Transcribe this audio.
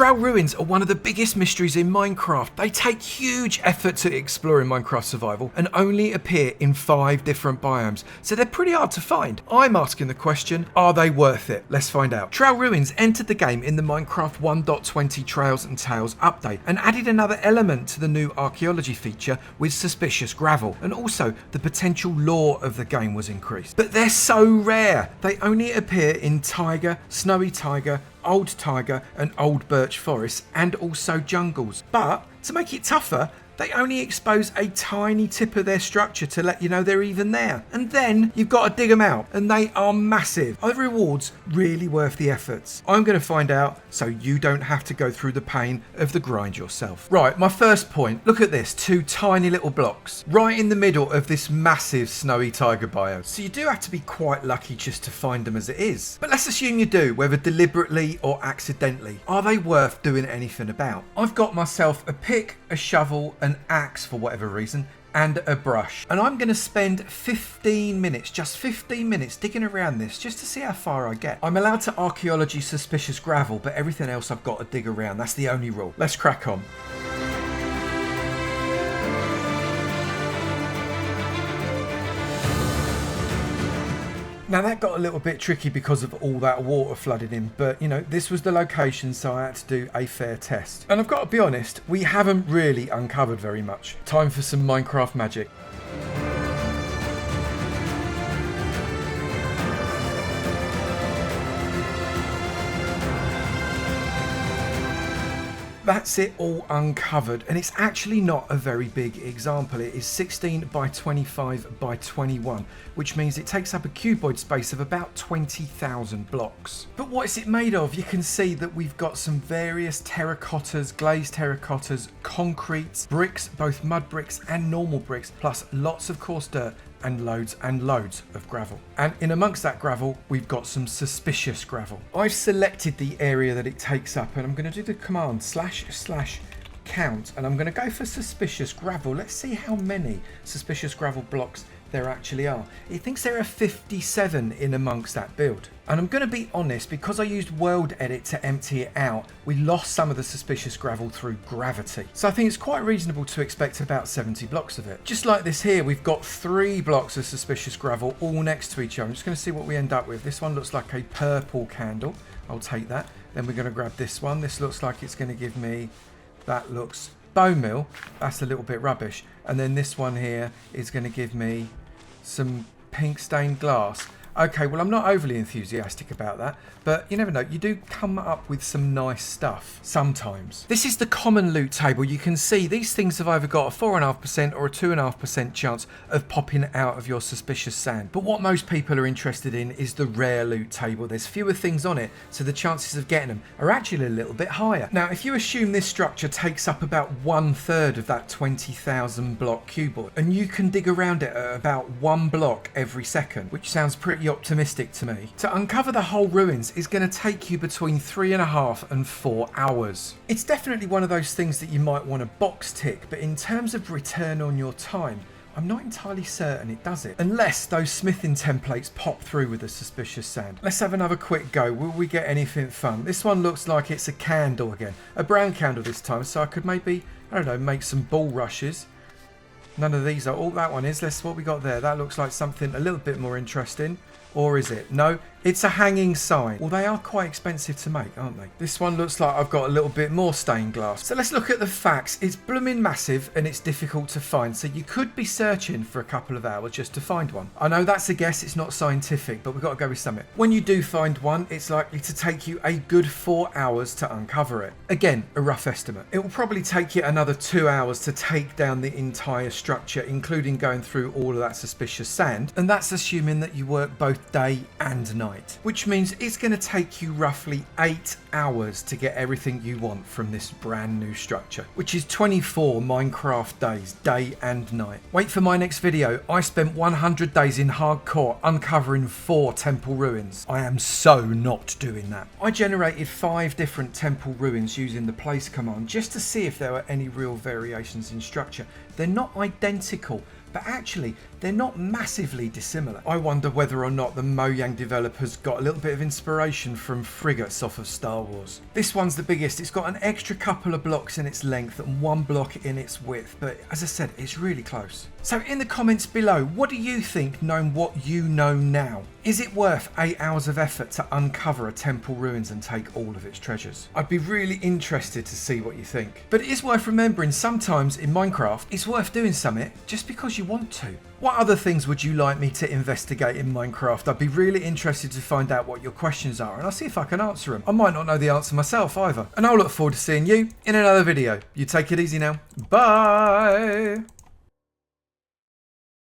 Trail ruins are one of the biggest mysteries in Minecraft. They take huge effort to explore in Minecraft Survival and only appear in 5 different biomes, so they're pretty hard to find. I'm asking the question, are they worth it? Let's find out. Trail ruins entered the game in the Minecraft 1.20 Trails and Tales update and added another element to the new archaeology feature with suspicious gravel, and also the potential lore of the game was increased. But they're so rare. They only appear in taiga, snowy taiga, old taiga and old birch forests, and also jungles. But to make it tougher, they only expose a tiny tip of their structure to let you know they're even there. And then you've got to dig them out, and they are massive. Are the rewards really worth the efforts? I'm going to find out so you don't have to go through the pain of the grind yourself. Right, my first point, look at this, 2 tiny little blocks right in the middle of this massive snowy taiga biome. So you do have to be quite lucky just to find them as it is. But let's assume you do, whether deliberately or accidentally. Are they worth doing anything about? I've got myself a pick, a shovel, an axe for whatever reason, and a brush, and I'm going to spend 15 minutes, just 15 minutes digging around this just to see how far I get. I'm allowed to archaeology suspicious gravel, but everything else I've got to dig around. That's the only rule. Let's crack on. Now that got a little bit tricky because of all that water flooding in, but you know, this was the location, so I had to do a fair test. And I've got to be honest, we haven't really uncovered very much. Time for some Minecraft magic. That's it all uncovered, and it's actually not a very big example. It is 16 by 25 by 21, which means it takes up a cuboid space of about 20,000 blocks. But what is it made of? You can see that we've got some various terracottas, glazed terracottas, concrete, bricks, both mud bricks and normal bricks, plus lots of coarse dirt and loads of gravel. And in amongst that gravel, we've got some suspicious gravel. I've selected the area that it takes up, and I'm going to do the command / count, and I'm going to go for suspicious gravel. Let's see how many suspicious gravel blocks there actually are. It thinks there are 57 in amongst that build. And I'm going to be honest, because I used World Edit to empty it out, we lost some of the suspicious gravel through gravity. So I think it's quite reasonable to expect about 70 blocks of it. Just like this here, we've got 3 blocks of suspicious gravel all next to each other. I'm just going to see what we end up with. This one looks like a purple candle. I'll take that. Then we're going to grab this one. This looks like it's going to give me, that looks bone meal. That's a little bit rubbish. And then this one here is going to give me some pink stained glass. Okay, well, I'm not overly enthusiastic about that, but you never know. You do come up with some nice stuff sometimes. This is the common loot table. You can see these things have either got a 4.5% or a 2.5% chance of popping out of your suspicious sand. But what most people are interested in is the rare loot table. There's fewer things on it, so the chances of getting them are actually a little bit higher. Now, if you assume this structure takes up about 1/3 of that 20,000 block cuboid, and you can dig around it at about 1 block every second, which sounds pretty optimistic to me. To uncover the whole ruins is going to take you between 3.5 and 4 hours. It's definitely one of those things that you might want to box tick, but in terms of return on your time, I'm not entirely certain it does it, unless those smithing templates pop through with the suspicious sand. Let's have another quick go. Will we get anything fun? This one looks like it's a candle again, a brown candle this time, so I could maybe, I don't know, make some ball rushes. None of these are. All that one is. Let's what we got there. That looks like something a little bit more interesting. Or is it? No, it's a hanging sign. Well, they are quite expensive to make, aren't they? This one looks like I've got a little bit more stained glass. So let's look at the facts. It's blooming massive and it's difficult to find. So you could be searching for a couple of hours just to find one. I know that's a guess. It's not scientific, but we've got to go with something. When you do find one, it's likely to take you a good 4 hours to uncover it. Again, a rough estimate. It will probably take you another 2 hours to take down the entire structure, including going through all of that suspicious sand. And that's assuming that you work both day and night, which means it's going to take you roughly 8 hours to get everything you want from this brand new structure, which is 24 Minecraft days, day and night. Wait for my next video. I spent 100 days in hardcore uncovering 4 temple ruins. I am so not doing that. I generated 5 different temple ruins using the place command just to see if there were any real variations in structure. They're not identical, but actually they're not massively dissimilar. I wonder whether or not the Mojang developers got a little bit of inspiration from frigates off of Star Wars. This one's the biggest. It's got an extra couple of blocks in its length and 1 block in its width, but as I said, it's really close. So in the comments below, what do you think, knowing what you know now? Is it worth 8 hours of effort to uncover a temple ruins and take all of its treasures? I'd be really interested to see what you think. But it is worth remembering, sometimes in Minecraft, it's worth doing something just because you want to. What other things would you like me to investigate in Minecraft? I'd be really interested to find out what your questions are, and I'll see if I can answer them. I might not know the answer myself either. And I'll look forward to seeing you in another video. You take it easy now. Bye!